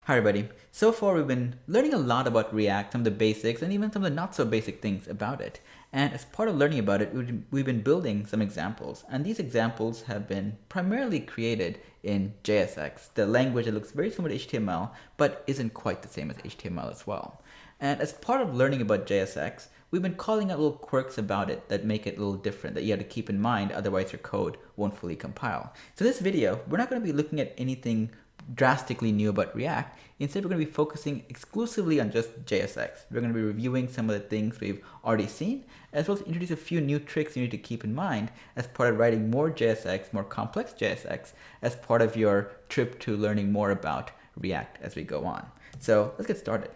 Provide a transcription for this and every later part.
Hi everybody. So far we've been learning a lot about React, some of the basics and even some of the not so basic things about it. And as part of learning about it, we've been building some examples. And these examples have been primarily created in JSX, the language that looks very similar to HTML, but isn't quite the same as HTML as well. And as part of learning about JSX, we've been calling out little quirks about it that make it a little different that you have to keep in mind, otherwise your code won't fully compile. So in this video, we're not going to be looking at anything drastically new about React. Instead, we're going to be focusing exclusively on just JSX. We're going to be reviewing some of the things we've already seen, as well as introduce a few new tricks you need to keep in mind as part of writing more JSX, more complex JSX, as part of your trip to learning more about React as we go on. So let's get started.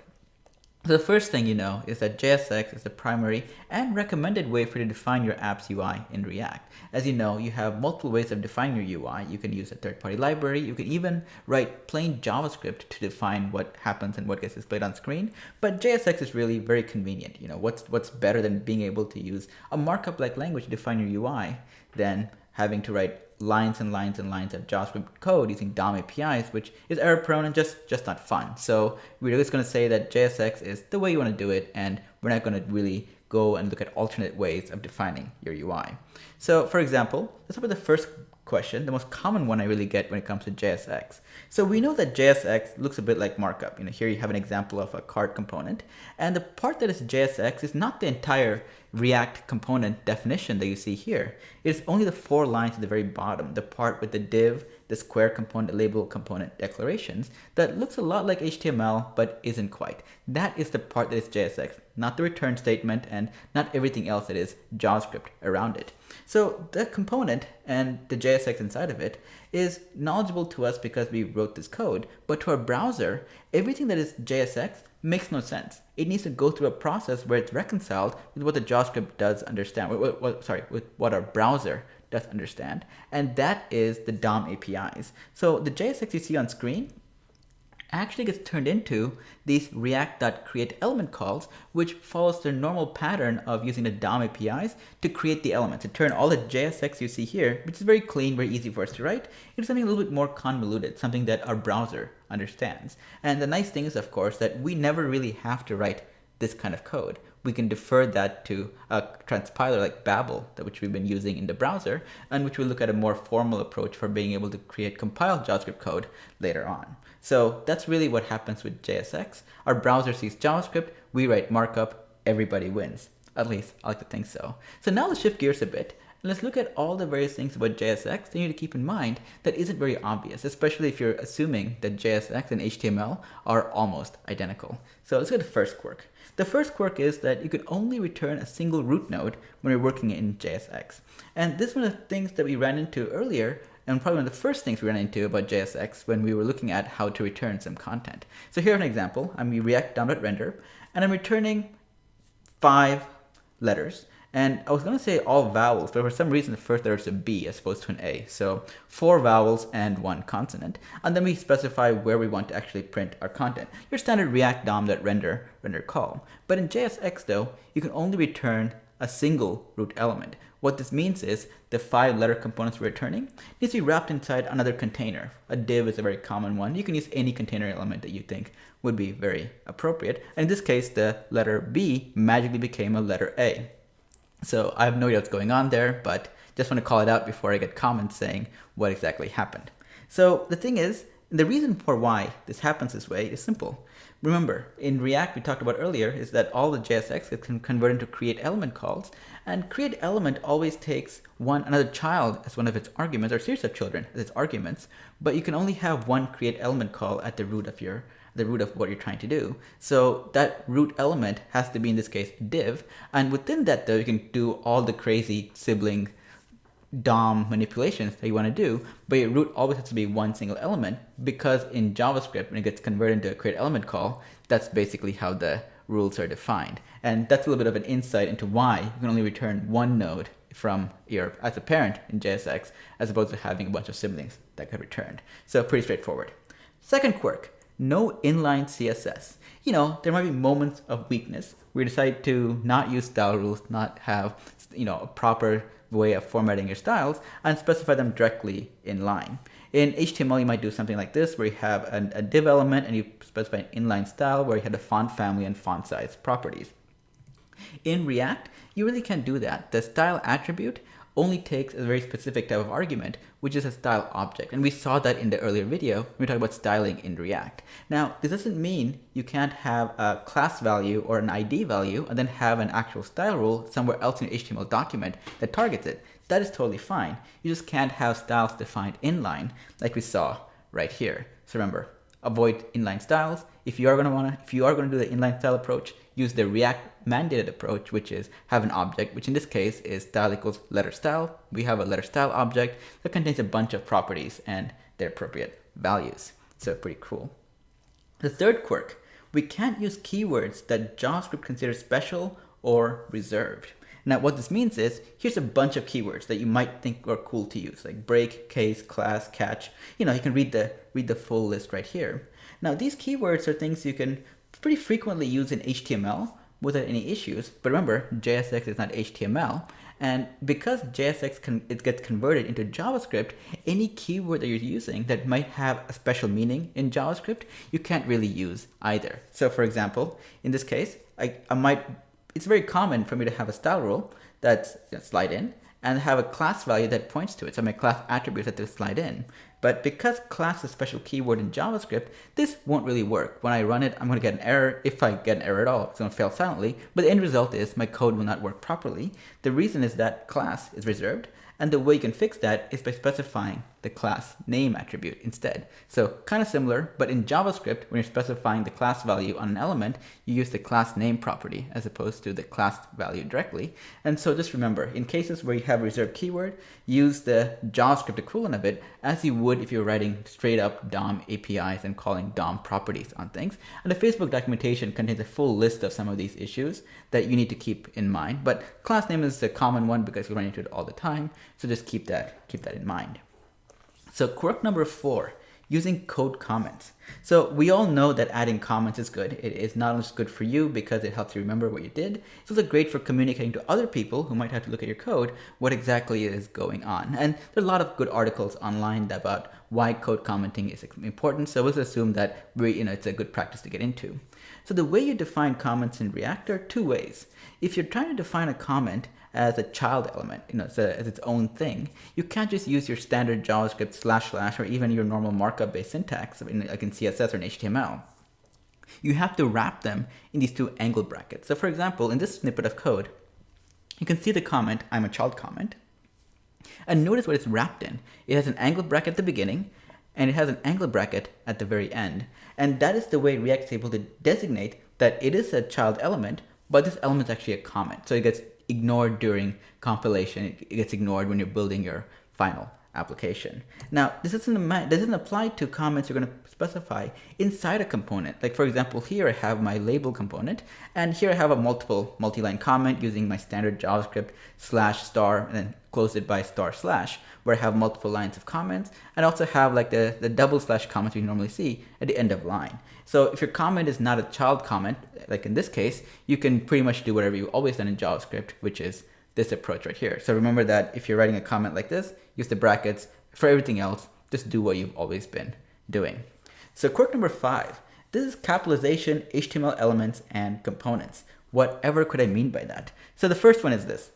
So the first thing you know is that JSX is the primary and recommended way for you to define your app's UI in React. As you know, you have multiple ways of defining your UI. You can use a third-party library. You can even write plain JavaScript to define what happens and what gets displayed on screen. But JSX is really very convenient. You know, what's better than being able to use a markup-like language to define your UI than having to write lines and lines and lines of JavaScript code using DOM APIs, which is error prone and just not fun. So we're just going to say that JSX is the way you want to do it, and we're not going to really go and look at alternate ways of defining your UI. So for example, let's start with the first question, the most common one I really get when it comes to JSX. So we know that JSX looks a bit like markup. You know, here you have an example of a card component, and the part that is JSX is not the entire React component definition that you see here. It's only the 4 lines at the very bottom, the part with the div, the square component, the label component declarations that looks a lot like HTML but isn't quite. That is the part that is JSX, not the return statement and not everything else that is JavaScript around it. So the component and the JSX inside of it is knowledgeable to us because we wrote this code, but to our browser, everything that is JSX makes no sense. It needs to go through a process where it's reconciled with what the JavaScript does understand, with what our browser does understand, and that is the DOM APIs. So the JSX you see on screen actually gets turned into these react.createElement calls, which follows the normal pattern of using the DOM APIs to create the elements, to turn all the JSX you see here, which is very clean, very easy for us to write, into something a little bit more convoluted, something that our browser understands. And the nice thing is, of course, that we never really have to write this kind of code. We can defer that to a transpiler like Babel, which we've been using in the browser, and which we'll look at a more formal approach for being able to create compiled JavaScript code later on. So that's really what happens with JSX. Our browser sees JavaScript, we write markup, everybody wins. At least I like to think so. So now let's shift gears a bit. And let's look at all the various things about JSX that you need to keep in mind that isn't very obvious, especially if you're assuming that JSX and HTML are almost identical. So let's look at the first quirk. The first quirk is that you can only return a single root node when you're working in JSX. And this is one of the things that we ran into earlier, and probably one of the first things we ran into about JSX when we were looking at how to return some content. So here's an example. I'm React DOM.render, and I'm returning 5 letters. And I was going to say all vowels, but for some reason the first letter is a B as opposed to an A. So 4 vowels and 1 consonant. And then we specify where we want to actually print our content. Your standard React DOM.render call. But in JSX though, you can only return a single root element. What this means is the 5 letter components we're returning needs to be wrapped inside another container. A div is a very common one. You can use any container element that you think would be very appropriate. And in this case, the letter B magically became a letter A. So I have no idea what's going on there, but just want to call it out before I get comments saying what exactly happened. So the thing is, the reason for why this happens this way is simple. Remember, in React we talked about earlier is that all the JSX gets converted into createElement calls, and createElement always takes another child as one of its arguments, or series of children as its arguments, but you can only have one createElement call at the root of what you're trying to do. So that root element has to be, in this case, div. And within that, though, you can do all the crazy sibling DOM manipulations that you want to do, but your root always has to be one single element, because in JavaScript, when it gets converted into a createElement call, that's basically how the rules are defined. And that's a little bit of an insight into why you can only return one node from as a parent in JSX, as opposed to having a bunch of siblings that get returned. So pretty straightforward. Second quirk. No inline CSS. You know, there might be moments of weakness. We decide to not use style rules, not have, a proper way of formatting your styles, and specify them directly in line. In HTML, you might do something like this, where you have a div element and you specify an inline style where you have the font family and font size properties. In React, you really can't do that. The style attribute only takes a very specific type of argument, which is a style object. And we saw that in the earlier video when we talked about styling in React. Now, this doesn't mean you can't have a class value or an ID value and then have an actual style rule somewhere else in your HTML document that targets it. That is totally fine. You just can't have styles defined inline like we saw right here. So remember, avoid inline styles. If you are going to do the inline style approach, use the React mandated approach, which is have an object, which in this case is style equals letter style. We have a letter style object that contains a bunch of properties and their appropriate values. So pretty cool. The third quirk, we can't use keywords that JavaScript considers special or reserved. Now what this means is, here's a bunch of keywords that you might think are cool to use, like break, case, class, catch. You can read the full list right here. Now these keywords are things you can pretty frequently use in HTML without any issues. But remember, JSX is not HTML. And because JSX it gets converted into JavaScript, any keyword that you're using that might have a special meaning in JavaScript, you can't really use either. So for example, in this case, it's very common for me to have a style rule that's slide in and have a class value that points to it. So my class attributes that to slide in. But because class is a special keyword in JavaScript, this won't really work. When I run it, I'm going to get an error. If I get an error at all, it's going to fail silently. But the end result is my code will not work properly. The reason is that class is reserved. And the way you can fix that is by specifying the class name attribute instead. So kind of similar, but in JavaScript, when you're specifying the class value on an element, you use the class name property as opposed to the class value directly. And so just remember, in cases where you have a reserved keyword, use the JavaScript equivalent of it as you would if you're writing straight up DOM APIs and calling DOM properties on things. And the Facebook documentation contains a full list of some of these issues that you need to keep in mind. But class name is a common one because you run into it all the time. So just keep that in mind. So quirk number 4, using code comments. So we all know that adding comments is good. It is not only good for you because it helps you remember what you did. It's also great for communicating to other people who might have to look at your code what exactly is going on. And there are a lot of good articles online about why code commenting is important. So let's assume that it's a good practice to get into. So the way you define comments in React are 2 ways. If you're trying to define a comment as a child element, as its own thing, you can't just use your standard JavaScript // or even your normal markup based syntax like in CSS or in HTML. You have to wrap them in these 2 angle brackets. So for example, in this snippet of code, you can see the comment, I'm a child comment, and notice what it's wrapped in. It has an angle bracket at the beginning, and it has an angle bracket at the very end. And that is the way React is able to designate that it is a child element, but this element is actually a comment. So it gets ignored during compilation. It gets ignored when you're building your final application. Now, this doesn't apply to comments you're going to specify inside a component. Like for example, here I have my label component, and here I have a multi-line comment using my standard JavaScript /* and then close it by */ where I have multiple lines of comments, and also have like the double / comments you normally see at the end of line. So if your comment is not a child comment, like in this case, you can pretty much do whatever you've always done in JavaScript, which is this approach right here. So remember that if you're writing a comment like this, use the brackets. For everything else, just do what you've always been doing. So quirk number 5, this is capitalization, HTML elements, and components. Whatever could I mean by that? So the first one is this.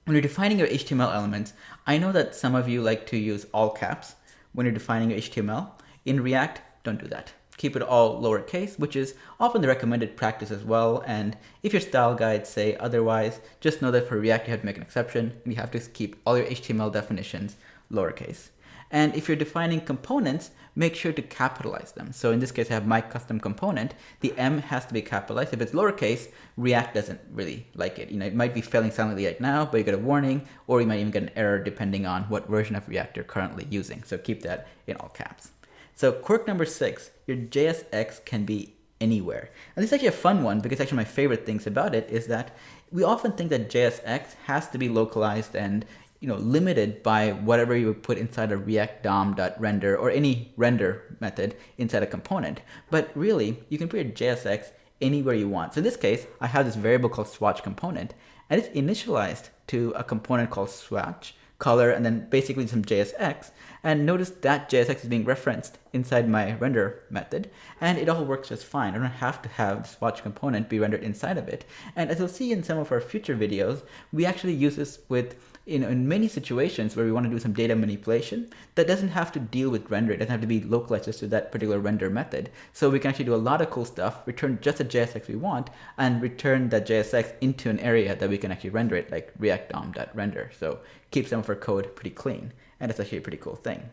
When you're defining your HTML elements, I know that some of you like to use all caps when you're defining your HTML. In React, don't do that. Keep it all lowercase, which is often the recommended practice as well. And if your style guides say otherwise, just know that for React, you have to make an exception, and you have to keep all your HTML definitions lowercase. And if you're defining components, make sure to capitalize them. So in this case, I have my custom component. The M has to be capitalized. If it's lowercase, React doesn't really like it. It might be failing silently right now, but you get a warning, or you might even get an error depending on what version of React you're currently using. So keep that in all caps. So quirk number 6, your JSX can be anywhere. And this is actually a fun one because actually my favorite things about it is that we often think that JSX has to be localized and limited by whatever you would put inside a React DOM.render or any render method inside a component. But really, you can put your JSX anywhere you want. So in this case, I have this variable called swatch component, and it's initialized to a component called swatch color and then basically some JSX. and notice that JSX is being referenced inside my render method, and it all works just fine. I don't have to have this watch component be rendered inside of it. And as you'll see in some of our future videos, we actually use this with in many situations where we want to do some data manipulation that doesn't have to deal with render. It doesn't have to be localized just to that particular render method. So we can actually do a lot of cool stuff, return just the JSX we want, and return that JSX into an area that we can actually render it, like React DOM.render. So keep some of our code pretty clean. And that's actually a pretty cool thing.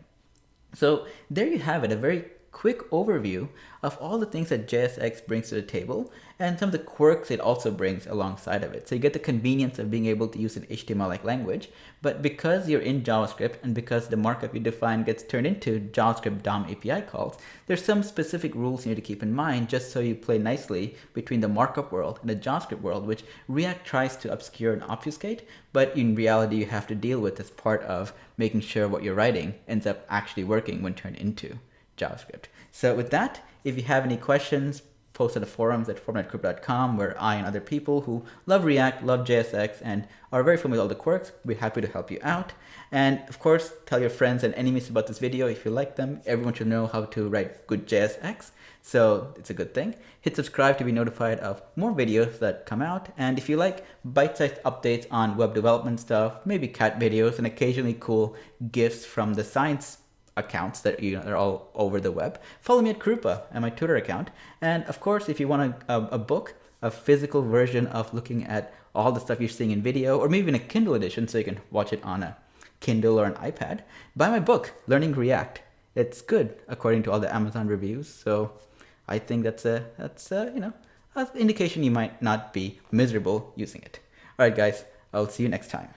So there you have it, a very quick overview of all the things that JSX brings to the table and some of the quirks it also brings alongside of it. So you get the convenience of being able to use an HTML-like language, but because you're in JavaScript and because the markup you define gets turned into JavaScript DOM API calls, there's some specific rules you need to keep in mind just so you play nicely between the markup world and the JavaScript world, which React tries to obscure and obfuscate, but in reality you have to deal with as part of making sure what you're writing ends up actually working when turned into JavaScript. So with that, if you have any questions, post on the forums at forum.crypto.com, where I and other people who love React, love JSX, and are very familiar with all the quirks, we're happy to help you out. And of course, tell your friends and enemies about this video if you like them. Everyone should know how to write good JSX, so it's a good thing. Hit subscribe to be notified of more videos that come out. And if you like bite-sized updates on web development stuff, maybe cat videos, and occasionally cool GIFs from the science accounts that are all over the web, follow me at Krupa and my Twitter account. And of course, if you want a book, a physical version of looking at all the stuff you're seeing in video, or maybe even a Kindle edition so you can watch it on a Kindle or an iPad, buy my book, Learning React. It's good according to all the Amazon reviews. So I think that's an indication you might not be miserable using it. All right, guys, I'll see you next time.